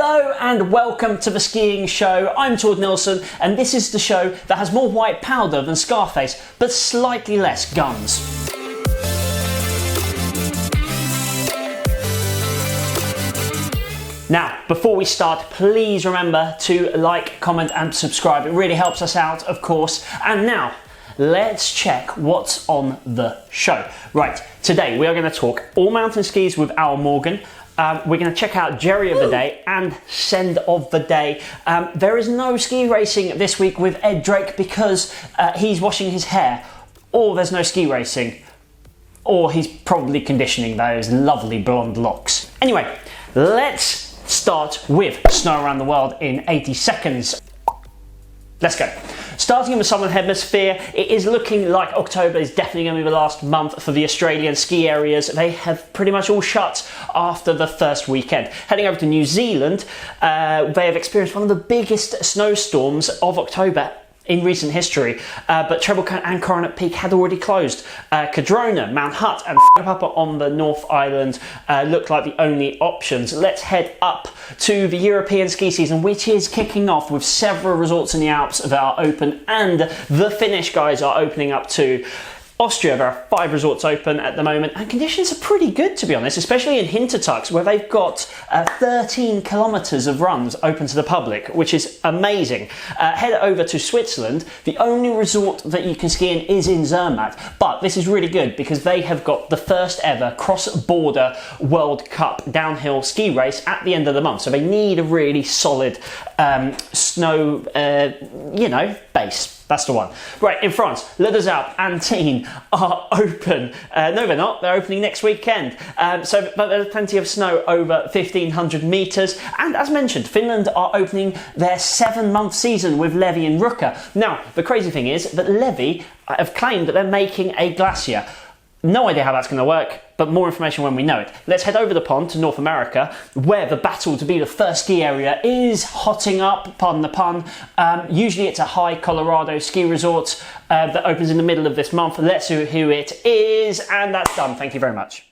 Hello and welcome to the Skiing Show. I'm Tord Nilsson and this is the show that has more white powder than Scarface, but slightly less guns. Now, before we start, please remember to like, comment and subscribe. It really helps us out, of course. And now, let's check what's on the show. Right, today we are going to talk all mountain skis with Al Morgan. We're going to check out Jerry of the Day and Send of the Day. There is no ski racing this week with Ed Drake because he's washing his hair, or there's no ski racing, or he's probably conditioning those lovely blonde locks. Anyway, let's start with snow around the world in 80 seconds. Let's go. Starting in the Southern Hemisphere, it is looking like October is definitely going to be the last month for the Australian ski areas. They have pretty much all shut after the first weekend. Heading over to New Zealand, they have experienced one of the biggest snowstorms of October in recent history, but Treble Cone and Coronet Peak had already closed. Cadrona, Mount Hutt and Whakapapa on the North Island look like the only options. Let's head up to the European ski season, which is kicking off with several resorts in the Alps that are open, and the Finnish guys are opening up too. Austria, there are 5 resorts open at the moment, and conditions are pretty good, to be honest, especially in Hintertux, where they've got 13 kilometres of runs open to the public, which is amazing. Head over to Switzerland. The only resort that you can ski in is in Zermatt, but this is really good because they have got the first ever cross-border World Cup downhill ski race at the end of the month, so they need a really solid snow, base. That's the one. Right, in France, Les Deux Alpes and Tignes are open. No, they're not. They're opening next weekend. But there's plenty of snow over 1,500 metres. And as mentioned, Finland are opening their 7-month season with Levi and Ruka. Now, the crazy thing is that Levi have claimed that they're making a glacier. No idea how that's going to work, but more information when we know it. Let's head over the pond to North America, where the battle to be the first ski area is hotting up, pardon the pun. Usually it's a high Colorado ski resort that opens in the middle of this month. Let's see who it is, and that's done. Thank you very much.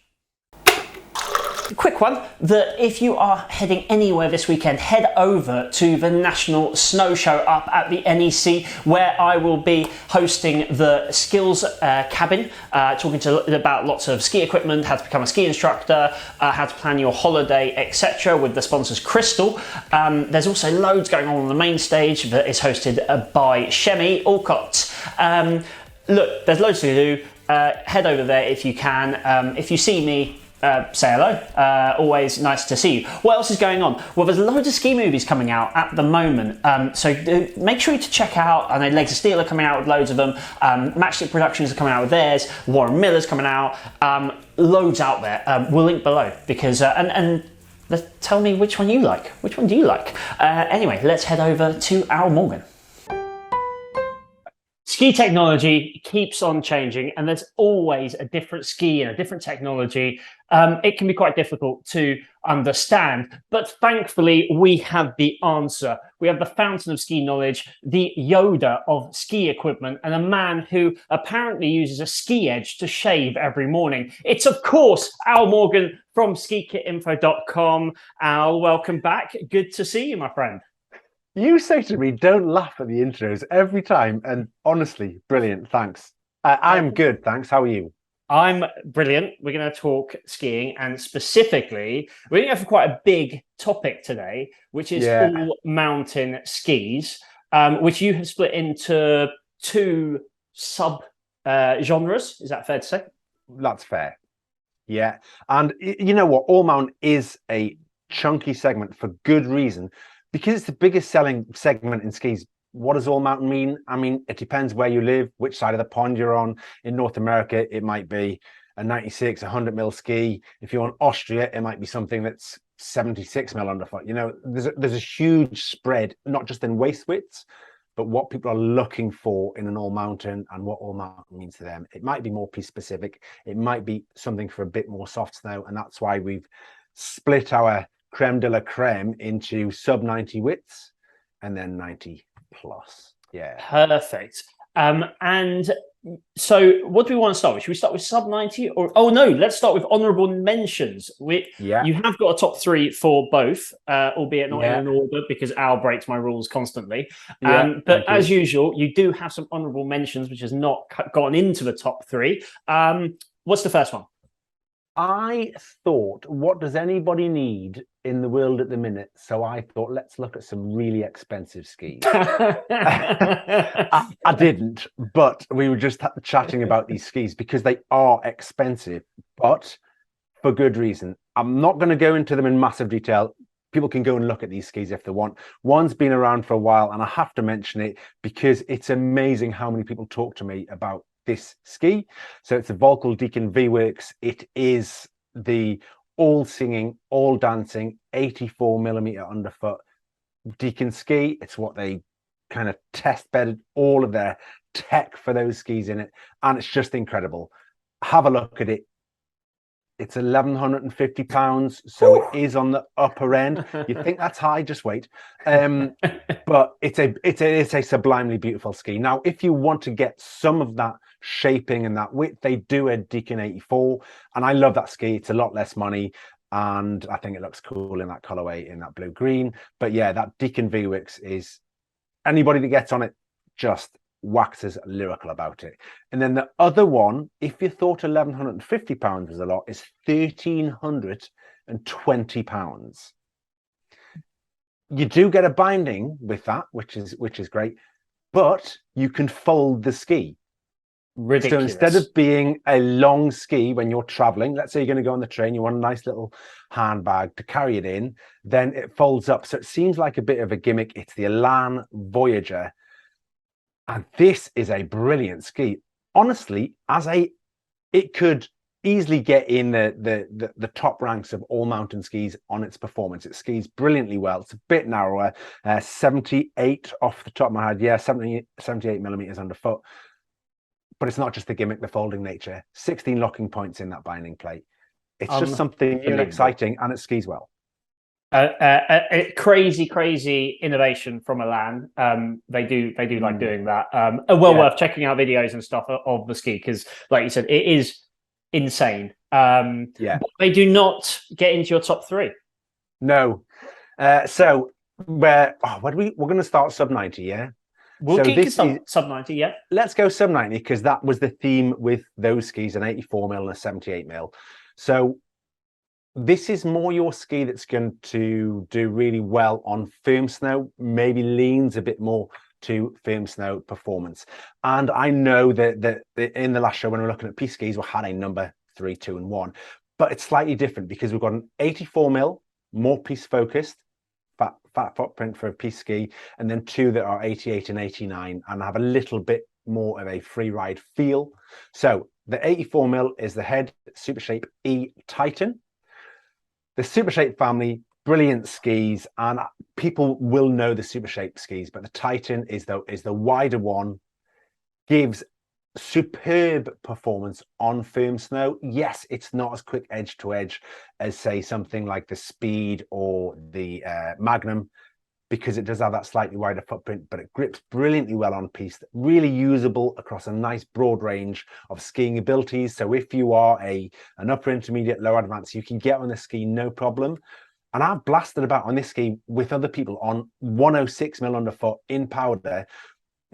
Quick one, that if you are heading anywhere this weekend, head over to the National Snow Show up at the NEC, where I will be hosting the skills cabin, talking about lots of ski equipment, how to become a ski instructor, how to plan your holiday, etc. with the sponsors Crystal. There's also loads going on the main stage that is hosted by Shemi Alcott. Look, there's loads to do. Head over there if you can. If you see me, say hello. Always nice to see you. What else is going on? Well, there's loads of ski movies coming out at the moment, so make sure to check out. I know Legs of Steel are coming out with loads of them. Matchstick Productions are coming out with theirs. Warren Miller's coming out. Loads out there. We'll link below because and tell me which one you like. Which one do you like? Anyway, let's head over to Al Morgan. Ski technology keeps on changing, and there's always a different ski and a different technology. It can be quite difficult to understand, but thankfully we have the answer. We have the fountain of ski knowledge, the Yoda of ski equipment, and a man who apparently uses a ski edge to shave every morning. It's, of course, Al Morgan from skikitinfo.com. Al, welcome back. Good to see you, my friend. You say to me, don't laugh at the intros every time, and honestly, brilliant, thanks. I'm good, thanks. How are you? I'm brilliant. We're going to talk skiing, and specifically, we're going to go for quite a big topic today, which is all mountain skis, which you have split into 2 sub-genres. Is that fair to say? That's fair. Yeah. And you know what? All mountain is a chunky segment for good reason. Because it's the biggest selling segment in skis. What does all mountain mean? I mean, it depends where you live, which side of the pond you're on. In North America, it might be a 96, 100 mil ski. If you're in Austria, it might be something that's 76 mil underfoot. You know, there's a huge spread, not just in waist widths, but what people are looking for in an all mountain and what all mountain means to them. It might be more piece specific. It might be something for a bit more soft snow. And that's why we've split our creme de la creme into sub 90 widths and then 90 plus. Yeah. Perfect. And So, what do we want to start with? Should we start with sub 90 or? Oh no, let's start with honourable mentions. Yeah, You have got a top three for both, albeit not in yeah, an order because Al breaks my rules constantly. yeah. But Thank as you. usual, you do have some honourable mentions, which has not gotten into the top three. What's the first one? I thought, what does anybody need in the world at the minute? So I thought, let's look at some really expensive skis. I didn't, but we were just chatting about these skis because they are expensive, but for good reason. I'm not going to go into them in massive detail. People can go and look at these skis if they want. One's been around for a while, and I have to mention it because it's amazing how many people talk to me about this ski. So it's a Volkel Deacon V-Works. It is the all singing, all dancing 84 millimeter underfoot Deacon ski. It's what they kind of test bedded all of their tech for those skis in it, and it's just incredible. Have a look at it. It's £1,150, so it is on the upper end. You think that's high? Just wait. But it's a sublimely beautiful ski. Now, if you want to get some of that shaping and that width, they do a Deacon 84, and I love that ski. It's a lot less money, and I think it looks cool in that colorway, in that blue green. But yeah, that Deacon V-Wix is, anybody that gets on it just waxes lyrical about it. And then the other one, if you thought £1,150 was a lot, is £1,320. You do get a binding with that, which is great, but you can fold the ski. Ridiculous. So instead of being a long ski when you're traveling, let's say you're going to go on the train, you want a nice little handbag to carry it in, then it folds up. So it seems like a bit of a gimmick. It's the Elan Voyager. And this is a brilliant ski. Honestly, it could easily get in the top ranks of all mountain skis on its performance. It skis brilliantly well. It's a bit narrower, 78 off the top of my head. Yeah, 78 millimeters underfoot. But it's not just the gimmick, the folding nature. 16 locking points in that binding plate. It's just something new and exciting, and it skis well. Crazy innovation from Elan. They do like doing that. Worth checking out videos and stuff of the ski because, like you said, it is insane. But they do not get into your top three. No. So we're going to start sub 90, yeah. We'll start sub 90, yeah. Let's go sub 90 because that was the theme with those skis, an 84 mil and a 78 mil. So this is more your ski that's going to do really well on firm snow, maybe leans a bit more to firm snow performance. And I know that in the last show, when we were looking at piste skis, we had a number 3, 2, and 1. But it's slightly different because we've got an 84 mil, more piste focused, fat footprint for a piste ski, and then 2 that are 88 and 89 and have a little bit more of a free ride feel. So the 84 mil is the Head Supershape E Titan. The Supershape family, brilliant skis, and people will know the Supershape skis, but the Titan is the wider one, gives superb performance on firm snow. Yes, it's not as quick edge to edge as, say, something like the Speed or the Magnum, because it does have that slightly wider footprint, but it grips brilliantly well on piste, really usable across a nice broad range of skiing abilities. So if you are an upper intermediate, low advanced, you can get on the ski no problem. And I've blasted about on this ski with other people on 106 mil underfoot in powder.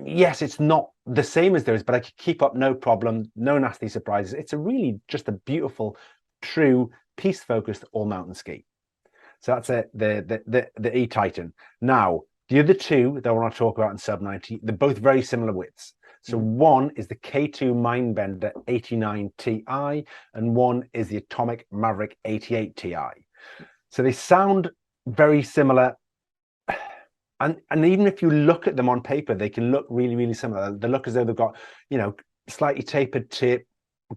Yes, it's not the same as those, but I could keep up no problem, no nasty surprises. It's a really just a beautiful, true, piste focused all mountain ski. So that's it, the E Titan. Now, the other two that I want to talk about in sub 90, they're both very similar widths. So one is the K2 Mindbender 89 Ti, and one is the Atomic Maverick 88 Ti. So they sound very similar. And even if you look at them on paper, they can look really similar. They look as though they've got, slightly tapered tip,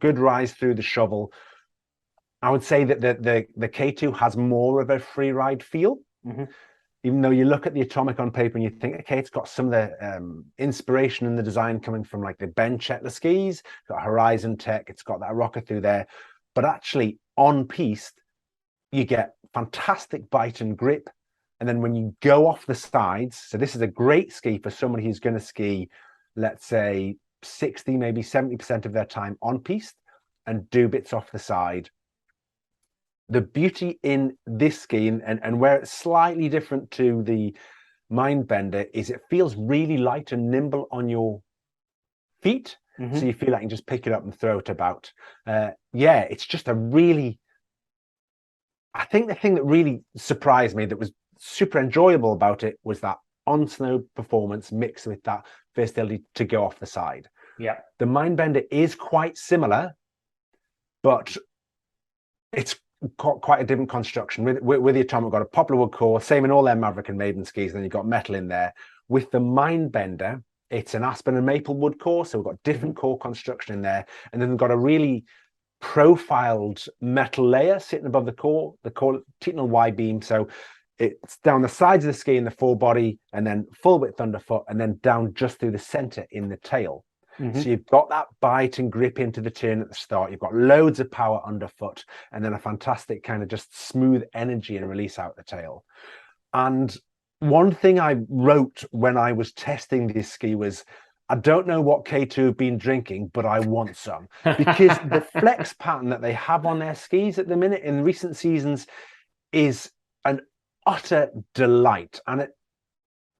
good rise through the shovel. I would say that the K2 has more of a free ride feel, even though you look at the Atomic on paper and you think, okay, it's got some of the inspiration in the design coming from like the Ben Chetler skis, it's got Horizon Tech, it's got that rocker through there. But actually on piste, you get fantastic bite and grip. And then when you go off the sides, so this is a great ski for somebody who's going to ski, let's say 60, maybe 70% of their time on piste and do bits off the side. The beauty in this ski and where it's slightly different to the Mindbender is it feels really light and nimble on your feet. So you feel like you can just pick it up and throw it about. Yeah, it's just a really, I think the thing that really surprised me that was super enjoyable about it was that on snow performance mixed with that versatility to go off the side. Yeah. The Mindbender is quite similar, but it's quite a different construction. With the Atomic, got a poplar wood core, same in all their Maverick and Maiden skis, and then you've got metal in there. With the Mindbender, it's an aspen and maple wood core, so we've got different core construction in there, and then we've got a really profiled metal layer sitting above the core Titanal Y-beam, so it's down the sides of the ski in the forebody, and then full width underfoot, and then down just through the center in the tail. So you've got that bite and grip into the turn at the start. You've got loads of power underfoot, and then a fantastic kind of just smooth energy and release out the tail. And one thing I wrote when I was testing this ski was, I don't know what K2 have been drinking, but I want some. Because the flex pattern that they have on their skis at the minute in recent seasons is an utter delight. And it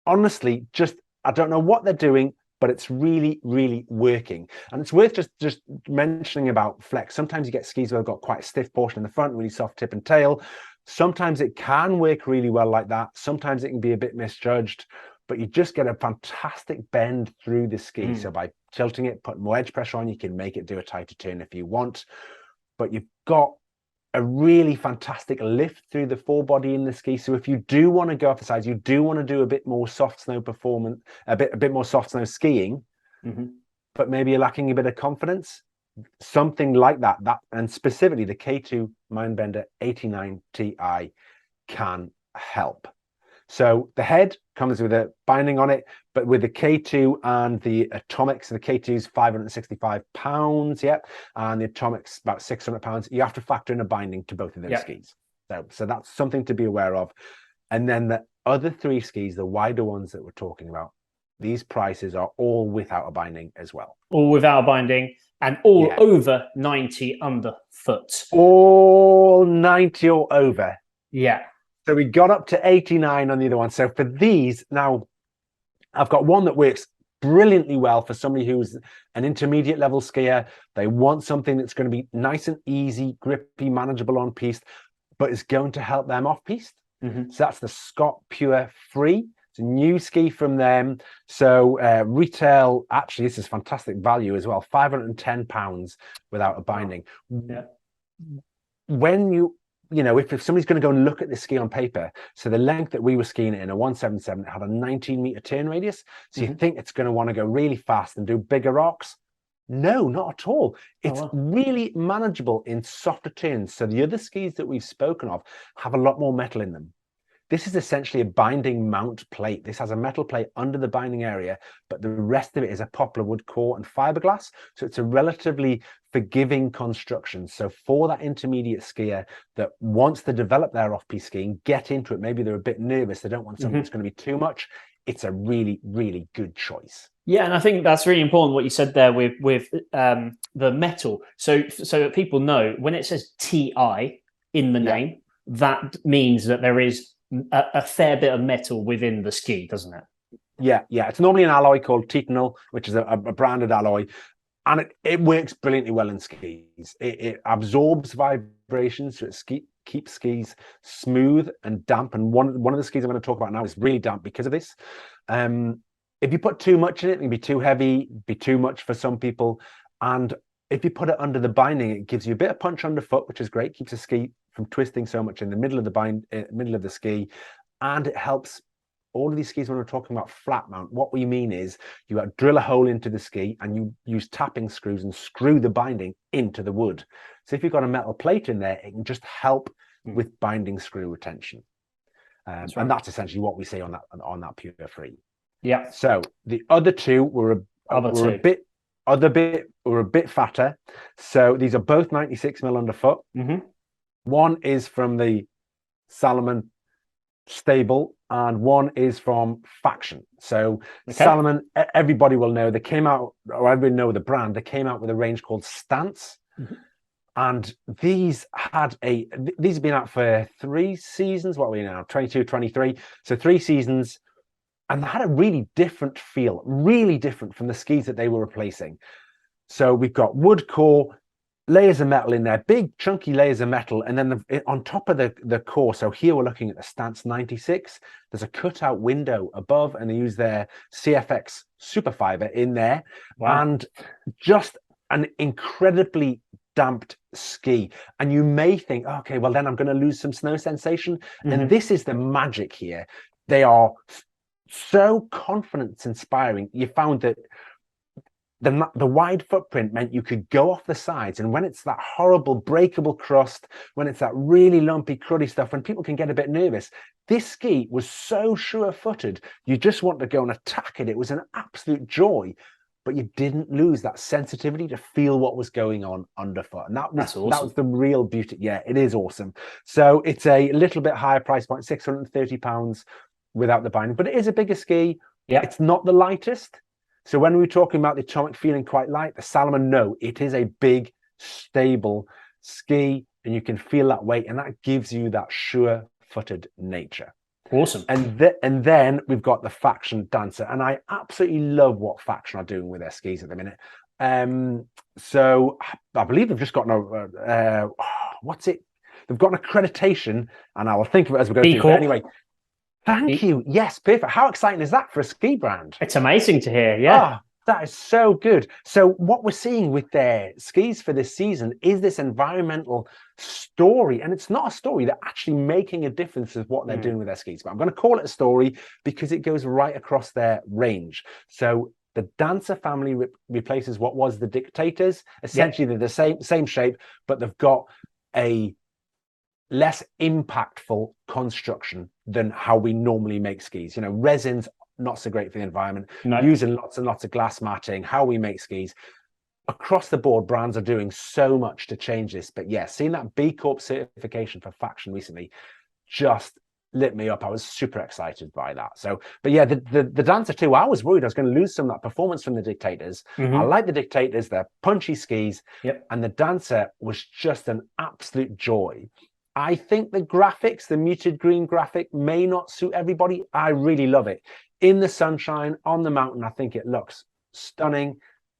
honestly, just, I don't know what they're doing, but it's really, really working. And it's worth just mentioning about flex. Sometimes you get skis where they've got quite a stiff portion in the front, really soft tip and tail. Sometimes it can work really well like that. Sometimes it can be a bit misjudged, but you just get a fantastic bend through the ski. So by tilting it, putting more edge pressure on, you can make it do a tighter turn if you want. But you've got a really fantastic lift through the forebody in the ski. So if you do want to go off the sides, you do want to do a bit more soft snow performance, a bit more soft snow skiing, but maybe you're lacking a bit of confidence, something like that, and specifically the K2 Mindbender 89 Ti can help. So the head comes with a binding on it, but with the K2 and the Atomic, so the K2 is 565 pounds, and the Atomic's about 600 pounds. You have to factor in a binding to both of those skis. So that's something to be aware of. And then the other three skis, the wider ones that we're talking about, these prices are all without a binding as well. All without a binding, and all over 90 underfoot. All 90 or over. Yeah. So we got up to 89 on the other one. So for these, now I've got one that works brilliantly well for somebody who's an intermediate level skier. They want something that's going to be nice and easy, grippy, manageable on piste, but is going to help them off piste. So that's the Scott Pure Free. It's a new ski from them. So retail, actually, this is fantastic value as well. £510 without a binding. Yeah. When if somebody's going to go and look at this ski on paper, so the length that we were skiing it in, a 177, it had a 19-meter turn radius. So you think it's going to want to go really fast and do bigger rocks? No, not at all. It's really manageable in softer turns. So the other skis that we've spoken of have a lot more metal in them. This is essentially a binding mount plate. This has a metal plate under the binding area, but the rest of it is a poplar wood core and fiberglass. So it's a relatively forgiving construction. So for that intermediate skier that wants to develop their off-piste skiing, get into it, maybe they're a bit nervous, they don't want something that's going to be too much, it's a really, really good choice. Yeah, and I think that's really important what you said there with the metal. So that people know, when it says TI in the name, that means that there is a fair bit of metal within the ski, doesn't it? Yeah. It's normally an alloy called Titanal, which is a branded alloy, and it works brilliantly well in skis. It absorbs vibrations, so it keeps skis smooth and damp. And one of the skis I'm going to talk about now is really damp because of this. If you put too much in it, it can be too heavy, be too much for some people. And if you put it under the binding, it gives you a bit of punch underfoot, which is great, keeps the ski from twisting so much in the middle of the ski, and it helps all of these skis. When we're talking about flat mount, what we mean is you drill a hole into the ski and you use tapping screws and screw the binding into the wood. So if you've got a metal plate in there, it can just help with binding screw retention. And that's essentially what we say on that Pure Free. Yeah. So the other two were a bit fatter. So these are both 96 mil underfoot. One is from the Salomon stable, and one is from Faction. So Okay. Salomon, everybody will know, they came out, or everybody know the brand, they came out with a range called Stance. Mm-hmm. And these have been out for 3 seasons. What are we now? 22, 23. So 3 seasons. And they had a really different feel, really different from the skis that they were replacing. So we've got wood core, layers of metal in there, big chunky layers of metal. And then on top of the core, so here we're looking at the Stance 96. There's a cutout window above, and they use their CFX superfiber in there. Wow. And just an incredibly damped ski. And you may think, okay, well, then I'm going to lose some snow sensation. Mm-hmm. And this is the magic here. They are so confidence inspiring. You found that the wide footprint meant you could go off the sides, and when it's that horrible breakable crust, when it's that really lumpy cruddy stuff, when people can get a bit nervous, this ski was so sure-footed, you just want to go and attack it. It was an absolute joy, but you didn't lose that sensitivity to feel what was going on underfoot. And that's awesome. That was the real beauty. Yeah, it is awesome. So it's a little bit higher price point, £630 without the binding, but it is a bigger ski. Yeah, it's not the lightest. So when we were talking about the Atomic feeling quite light, the Salomon, no, it is a big, stable ski, and you can feel that weight, and that gives you that sure-footed nature. Awesome. And then we've got the Faction Dancer, and I absolutely love what Faction are doing with their skis at the minute. So I believe they've just got what's it? They've got an accreditation, and I will think of it as we go through. But anyway, thank you. Yes, perfect. How exciting is that for a ski brand? It's amazing to hear. Yeah. Oh, that is so good. So what we're seeing with their skis for this season is this environmental story. And it's not a story. They're actually making a difference with what they're doing with their skis. But I'm going to call it a story because it goes right across their range. So the Dancer family replaces what was the Dictators. Essentially, they're the same shape, but they've got a less impactful construction than how we normally make skis. You know, resins, not so great for the environment. No. Using lots and lots of glass matting, how we make skis. Across the board, brands are doing so much to change this. But yeah, seeing that B Corp certification for Faction recently just lit me up. I was super excited by that. So, but yeah, the Dancer 2, I was worried I was going to lose some of that performance from the Dictators. I like the Dictators, they're punchy skis. And the Dancer was just an absolute joy. I think the graphics, the muted green graphic, may not suit everybody. I really love it. In the sunshine, on the mountain, I think it looks stunning,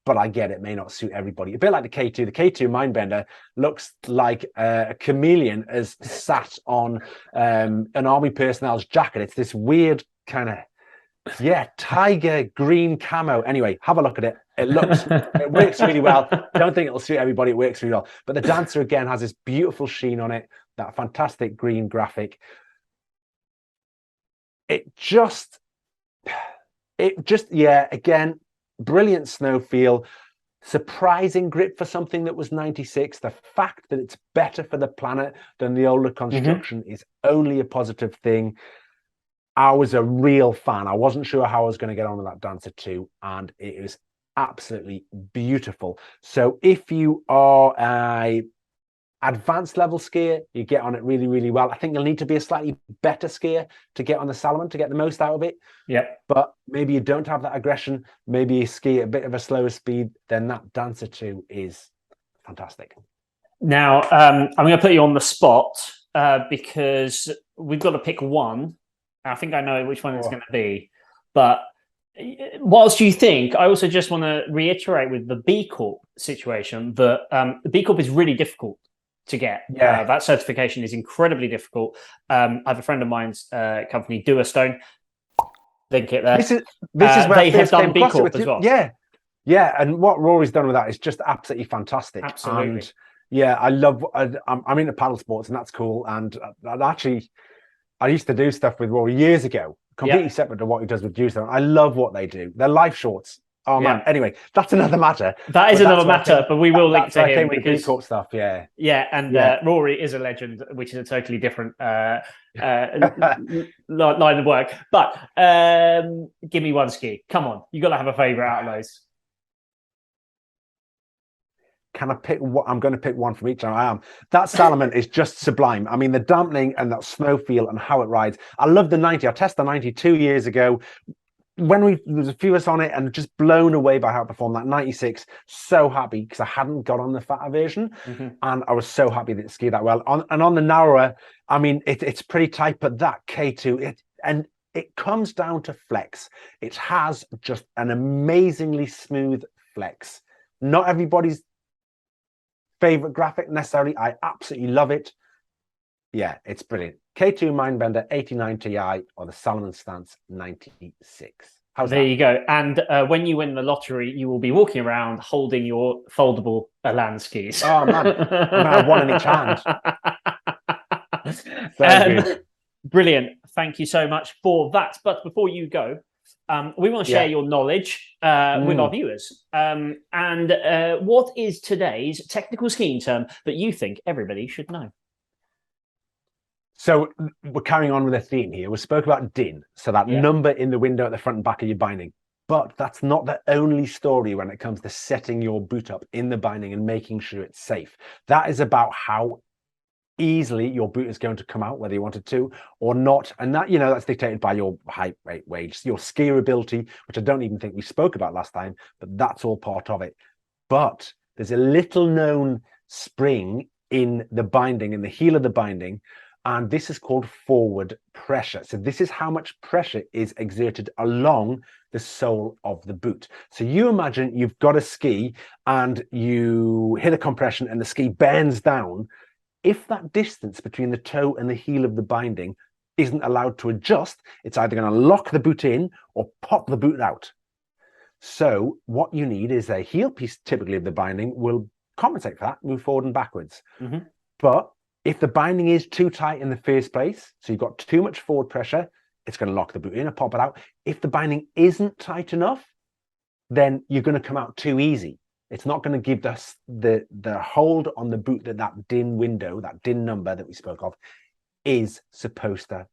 but I get it may not suit everybody. A bit like the K2. The K2 Mindbender looks like a chameleon has sat on an army personnel's jacket. It's this weird kind of, tiger green camo. Anyway, have a look at it. It works really well. Don't think it'll suit everybody. It works really well. But the Dancer, again, has this beautiful sheen on it, that fantastic green graphic. It just, again, brilliant snow feel, surprising grip for something that was 96. The fact that it's better for the planet than the older construction is only a positive thing. I was a real fan. I wasn't sure how I was going to get on with that Dancer 2, and it is absolutely beautiful. So if you are a advanced level skier, you get on it really, really well. I think you'll need to be a slightly better skier to get on the Salomon to get the most out of it. But maybe you don't have that aggression. Maybe you ski at a bit of a slower speed. Then that Dancer 2 is fantastic. Now, I'm going to put you on the spot because we've got to pick one. I think I know which one it's going to be. But whilst you think, I also just want to reiterate with the B Corp situation that the B Corp is really difficult to get. That certification is incredibly difficult. I have a friend of mine's company, Duostone. Link it there. This is where they have done B Corp as well. Yeah, and what Rory's done with that is just absolutely fantastic. Absolutely. And yeah, I'm into paddle sports, and that's cool. And I used to do stuff with Rory years ago, completely separate to what he does with Duostone. I love what they do. Their life shorts. Oh man! Anyway, that's another matter. That is another matter, but we will link to him because B Corp stuff. Yeah, and Rory is a legend, which is a totally different line of work. But give me one ski. Come on, you got to have a favourite out of those. Can I pick what? I'm going to pick one from each. I am. That Salomon is just sublime. I mean, the dampening and that snow feel and how it rides. I love the 90. I tested the 90 2 years ago. There was a few of us on it and just blown away by how it performed. That 96, so happy because I hadn't got on the fatter version, and I was so happy that it skied that well. On the narrower, I mean, it's pretty tight, but that K2, it comes down to flex. It has just an amazingly smooth flex. Not everybody's favorite graphic necessarily. I absolutely love it. Yeah, it's brilliant. K2 Mindbender 89 Ti or the Salomon Stance 96. How's there that? you go. And when you win the lottery, you will be walking around holding your foldable land skis. Oh man, I'm gonna have one in each hand. So good. Brilliant. Thank you so much for that. But before you go, we want to share your knowledge with our viewers. And what is today's technical skiing term that you think everybody should know? So we're carrying on with a theme here. We spoke about DIN, so that number in the window at the front and back of your binding. But that's not the only story when it comes to setting your boot up in the binding and making sure it's safe. That is about how easily your boot is going to come out, whether you want it to or not. And that, that's dictated by your height, weight, weight, your skier ability, which I don't even think we spoke about last time, but that's all part of it. But there's a little known spring in the binding, in the heel of the binding, and this is called forward pressure. So this is how much pressure is exerted along the sole of the boot. So you imagine you've got a ski and you hit a compression and the ski bends down. If that distance between the toe and the heel of the binding isn't allowed to adjust, it's either going to lock the boot in or pop the boot out. So what you need is a heel piece, typically of the binding, will compensate for that, move forward and backwards. But if the binding is too tight in the first place, so you've got too much forward pressure, it's going to lock the boot in or pop it out. If the binding isn't tight enough, then you're going to come out too easy. It's not going to give the hold on the boot that DIN window, that DIN number that we spoke of, is supposed to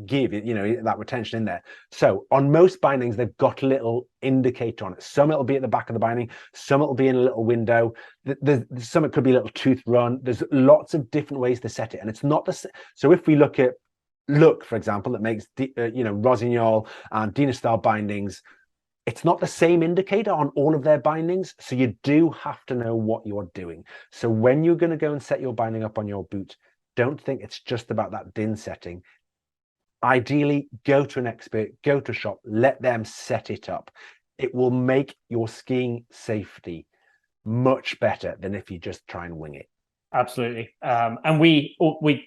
give, that retention in there. So on most bindings, they've got a little indicator on it. Some it'll be at the back of the binding, some it'll be in a little window. Some it could be a little tooth run. There's lots of different ways to set it, and it's not the. So if we look at for example, that makes Rossignol and Dynastar bindings, it's not the same indicator on all of their bindings, so you do have to know what you're doing. So when you're going to go and set your binding up on your boot, don't think it's just about that DIN setting. Ideally, go to an expert, go to a shop, let them set it up. It will make your skiing safety much better than if you just try and wing it. Absolutely. And we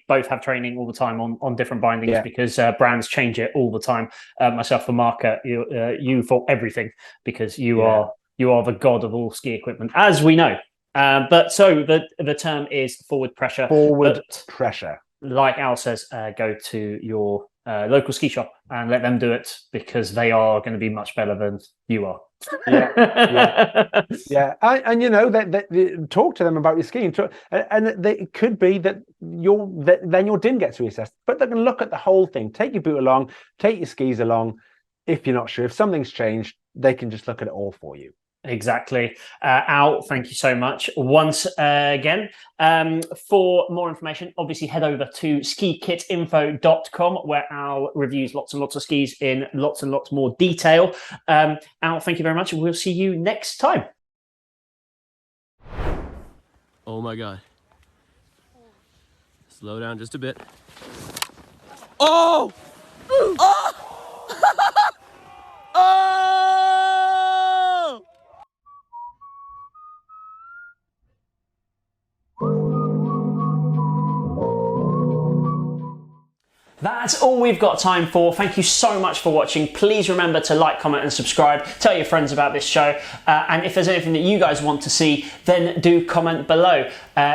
both have training all the time on different bindings because brands change it all the time. Myself for Marker, you for everything, because you are the god of all ski equipment, as we know. But so the term is forward pressure. Forward pressure. Like Al says, go to your local ski shop and let them do it, because they are going to be much better than you are. And talk to them about your skiing, and it could be that then your DIN gets reassessed, but they can look at the whole thing. Take your boot along, take your skis along. If you're not sure, if something's changed, they can just look at it all for you. Exactly. Al, thank you so much once again. For more information, obviously head over to skikitinfo.com, where Al reviews lots and lots of skis in lots and lots more detail. Al, thank you very much, and we'll see you next time. Oh my God. Slow down just a bit. Oh! Oh! Oh! That's all we've got time for. Thank you so much for watching. Please remember to like, comment and subscribe. Tell your friends about this show. And if there's anything that you guys want to see, then do comment below.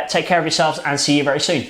Take care of yourselves and see you very soon.